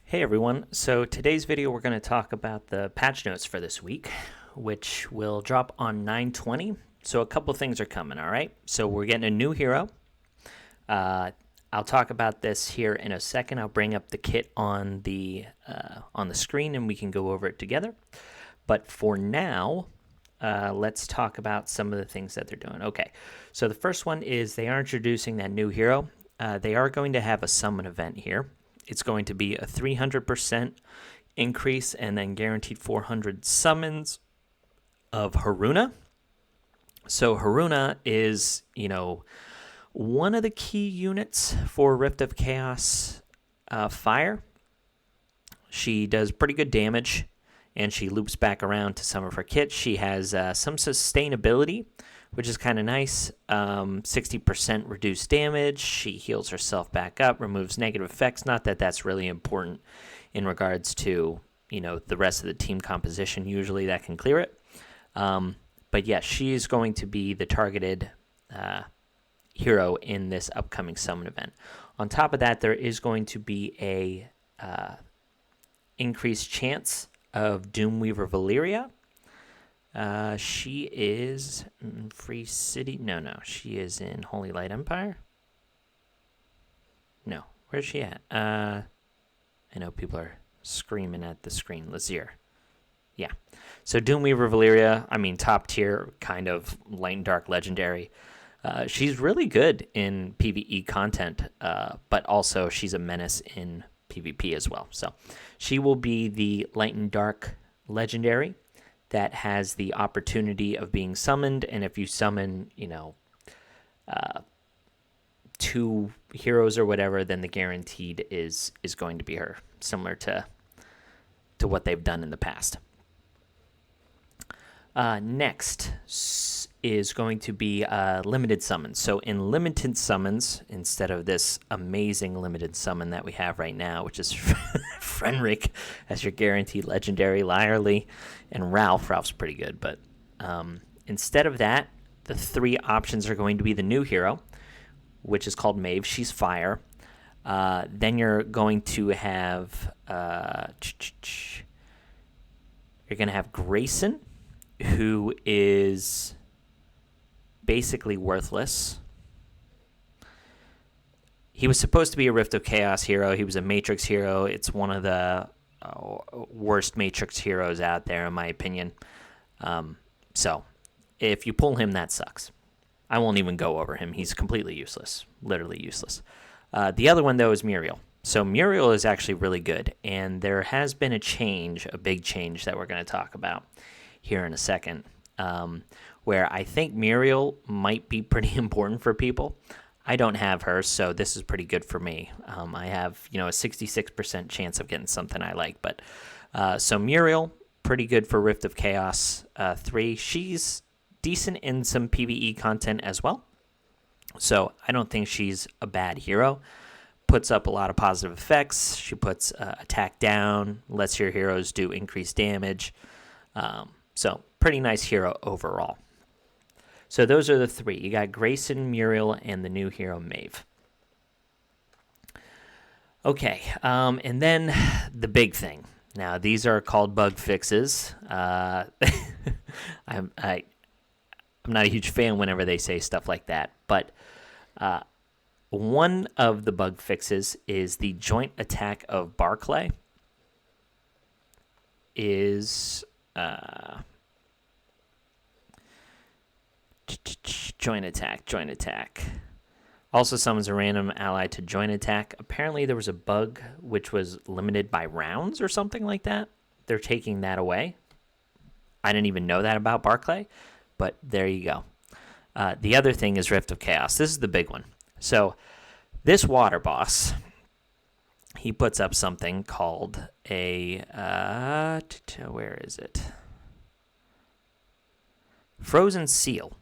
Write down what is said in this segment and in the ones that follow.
Hey everyone, so today's video we're going to talk about the patch notes for this week, which will drop on 9/20. So a couple things are coming, all right? So we're getting a new hero. I'll talk about this here in a second. I'll bring up the kit on the screen and we can go over it together. But for now, let's talk about some of the things that they're doing. Okay, so the first one is they are introducing that new hero. They are going to have a summon event here. It's going to be a 300% increase and then guaranteed 400 summons of Haruna. So Haruna is, one of the key units for Rift of Chaos Fire. She does pretty good damage, and she loops back around to some of her kits. She has some sustainability, which is kind of nice. 60% reduced damage. She heals herself back up, removes negative effects. Not that that's really important in regards to, the rest of the team composition. Usually that can clear it. But yeah, she's going to be the targeted hero in this upcoming summon event. On top of that, there is going to be a increased chance of Doomweaver Valeria. She is in Free City. No, she is in Holy Light Empire. No, where's she at? I know people are screaming at the screen. Lazier. Yeah. So Doomweaver Valeria, top tier, kind of light and dark legendary. She's really good in PvE content, but also she's a menace in PvP as well. So she will be the light and dark legendary that has the opportunity of being summoned, and if you summon, two heroes or whatever, then the guaranteed is going to be her, similar to what they've done in the past. Next is going to be limited summons. So in limited summons, instead of this amazing limited summon that we have right now, which is Fenric as your guaranteed legendary, Lyerly, and Ralph. Ralph's pretty good, but instead of that, the three options are going to be the new hero, which is called Maeve. She's fire. Then you're going to have Grayson, who is basically worthless. He was supposed to be a Rift of Chaos hero. He was a Matrix hero. It's one of the worst Matrix heroes out there, in my opinion. So if you pull him, that sucks. I won't even go over him. He's completely useless, literally useless. The other one, though, is Muriel. So Muriel is actually really good, and there has been a big change that we're going to talk about here in a second, where I think Muriel might be pretty important for people. I don't have her, so this is pretty good for me. I have, a 66% chance of getting something I like. But so Muriel, pretty good for Rift of Chaos 3. She's decent in some PvE content as well. So I don't think she's a bad hero. Puts up a lot of positive effects. She puts attack down, lets your heroes do increased damage. So pretty nice hero overall. So those are the three. You got Grayson, Muriel, and the new hero Maeve. Okay, and then the big thing. Now, these are called bug fixes. I'm not a huge fan whenever they say stuff like that, but one of the bug fixes is the joint attack of Barclay is joint attack. Also summons a random ally to joint attack. Apparently there was a bug which was limited by rounds or something like that. They're taking that away. I didn't even know that about Barclay, but there you go. The other thing is Rift of Chaos. This is the big one. So this water boss, he puts up something called a where is it? Frozen Seal,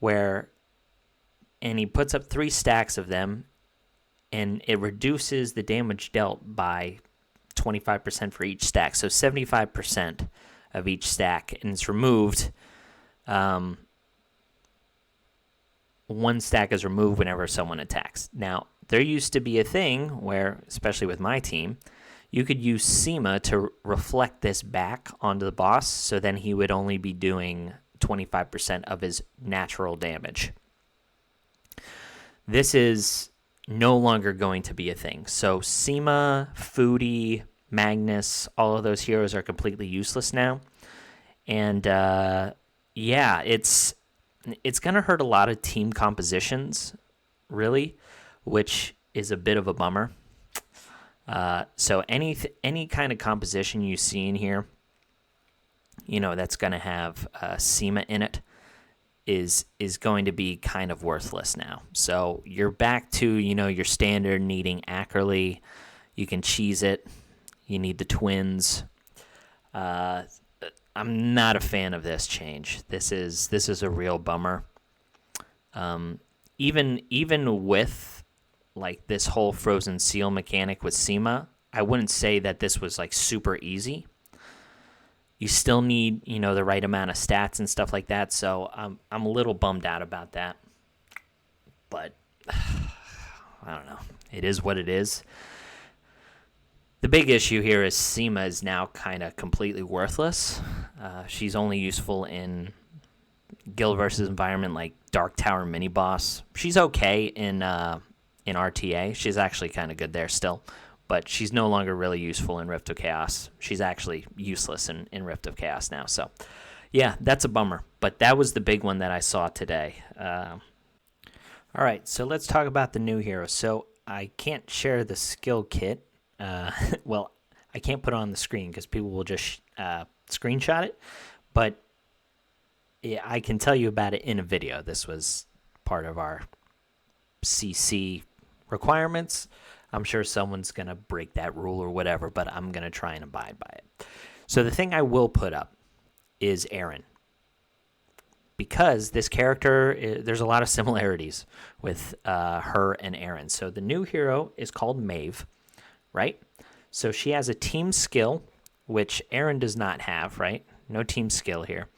and he puts up 3 stacks of them, and it reduces the damage dealt by 25% for each stack, so 75% of each stack, and it's removed. One stack is removed whenever someone attacks. Now, there used to be a thing where, especially with my team, you could use Seema to reflect this back onto the boss, so then he would only be doing 25% of his natural damage. This is no longer going to be a thing. So Seema, Foodie, Magnus, all of those heroes are completely useless now. And yeah, it's going to hurt a lot of team compositions, really, which is a bit of a bummer. So any kind of composition you see in here, that's going to have Seema in it, is going to be kind of worthless now. So you're back to, your standard needing Ackerley. You can cheese it. You need the twins. I'm not a fan of this change. This is a real bummer. Even with like this whole frozen seal mechanic with Seema, I wouldn't say that this was like super easy. You still need, the right amount of stats and stuff like that. So I'm a little bummed out about that. But I don't know. It is what it is. The big issue here is Seema is now kind of completely worthless. She's only useful in guild versus environment like Dark Tower mini boss. She's okay in RTA. She's actually kind of good there still. But she's no longer really useful in Rift of Chaos. She's actually useless in Rift of Chaos now. So, yeah, that's a bummer. But that was the big one that I saw today. All right, so let's talk about the new hero. So I can't share the skill kit. Well, I can't put it on the screen because people will just screenshot it. But yeah, I can tell you about it in a video. This was part of our CC requirements. I'm sure someone's going to break that rule or whatever, but I'm going to try and abide by it. So the thing I will put up is Aaron. Because this character, there's a lot of similarities with her and Aaron. So the new hero is called Maeve, right? So she has a team skill, which Aaron does not have, right? No team skill here.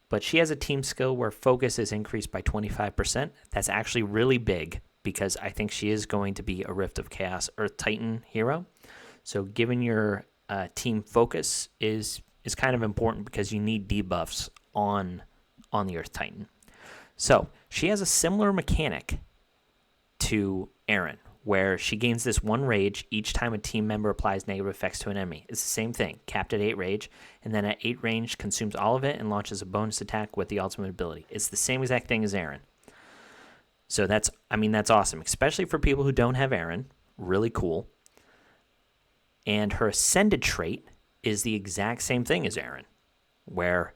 But she has a team skill where focus is increased by 25%. That's actually really big, because I think she is going to be a Rift of Chaos Earth Titan hero. So giving your team focus is kind of important because you need debuffs on the Earth Titan. So she has a similar mechanic to Aaron, where she gains this 1 rage each time a team member applies negative effects to an enemy. It's the same thing, capped at 8 rage, and then at 8 range consumes all of it and launches a bonus attack with the ultimate ability. It's the same exact thing as Aaron. So that's awesome, especially for people who don't have Aaron. Really cool. And her ascended trait is the exact same thing as Aaron, where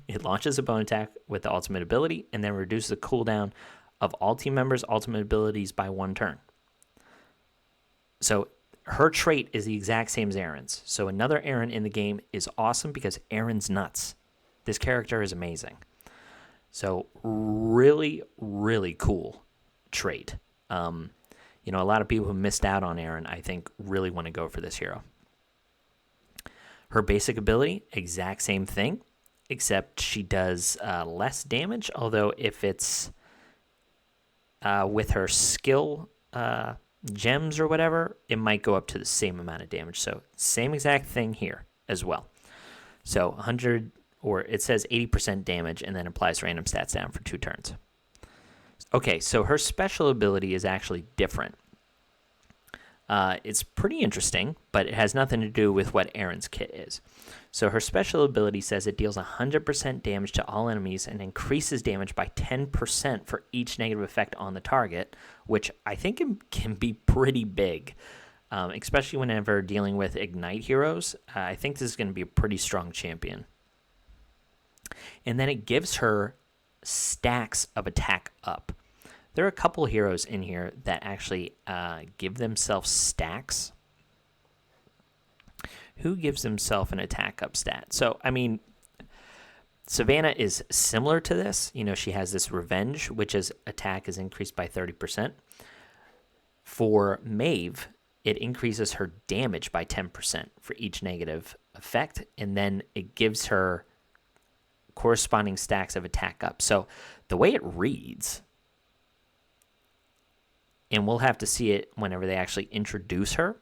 it launches a bone attack with the ultimate ability and then reduces the cooldown of all team members' ultimate abilities by 1 turn. So her trait is the exact same as Aaron's. So another Aaron in the game is awesome because Aaron's nuts. This character is amazing. So really, really cool trait. A lot of people who missed out on Aaron, I think, really want to go for this hero. Her basic ability, exact same thing, except she does less damage, although if it's with her skill gems or whatever, it might go up to the same amount of damage. So same exact thing here as well. So 100... or it says 80% damage and then applies random stats down for 2 turns. Okay, so her special ability is actually different. It's pretty interesting, but it has nothing to do with what Aaron's kit is. So her special ability says it deals 100% damage to all enemies and increases damage by 10% for each negative effect on the target, which I think can be pretty big, especially whenever dealing with Ignite heroes. I think this is going to be a pretty strong champion. And then it gives her stacks of attack up. There are a couple heroes in here that actually give themselves stacks. Who gives himself an attack up stat? So, Savannah is similar to this. She has this Revenge, which is attack is increased by 30%. For Maeve, it increases her damage by 10% for each negative effect, and then it gives her corresponding stacks of attack up. So the way it reads, and we'll have to see it whenever they actually introduce her,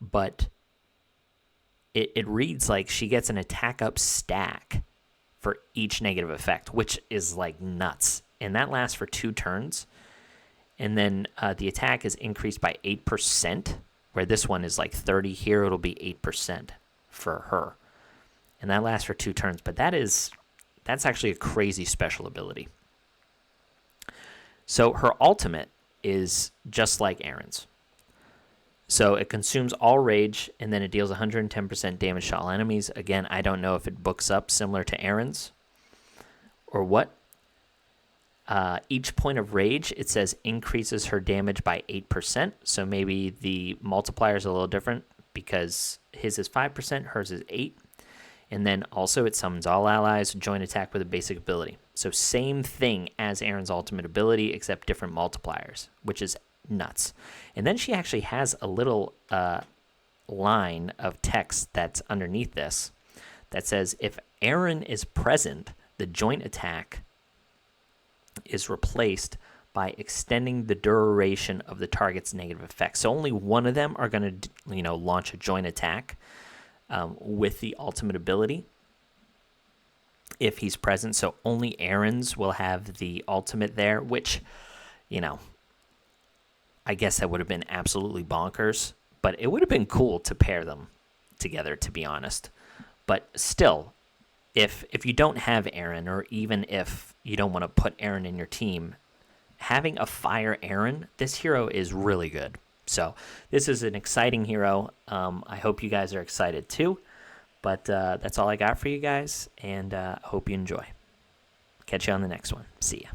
but it reads like she gets an attack up stack for each negative effect, which is like nuts. And that lasts for 2 turns. And then the attack is increased by 8%, where this one is like 30. Here it'll be 8% for her. And that lasts for 2 turns. But that's actually a crazy special ability. So her ultimate is just like Aaron's. So it consumes all rage, and then it deals 110% damage to all enemies. Again, I don't know if it books up similar to Aaron's or what. Each point of rage, it says, increases her damage by 8%. So maybe the multiplier is a little different because his is 5%, hers is 8%. And then also it summons all allies, joint attack with a basic ability. So same thing as Aaron's ultimate ability, except different multipliers, which is nuts. And then she actually has a little line of text that's underneath this that says, if Aaron is present, the joint attack is replaced by extending the duration of the target's negative effects. So only one of them are going to, launch a joint attack with the ultimate ability if he's present. So only Aaron's will have the ultimate there, which, I guess that would have been absolutely bonkers, but it would have been cool to pair them together, to be honest. But still, if you don't have Aaron, or even if you don't want to put Aaron in your team, having a fire Aaron, this hero is really good. So this is an exciting hero. I hope you guys are excited too. But that's all I got for you guys, and I hope you enjoy. Catch you on the next one. See ya.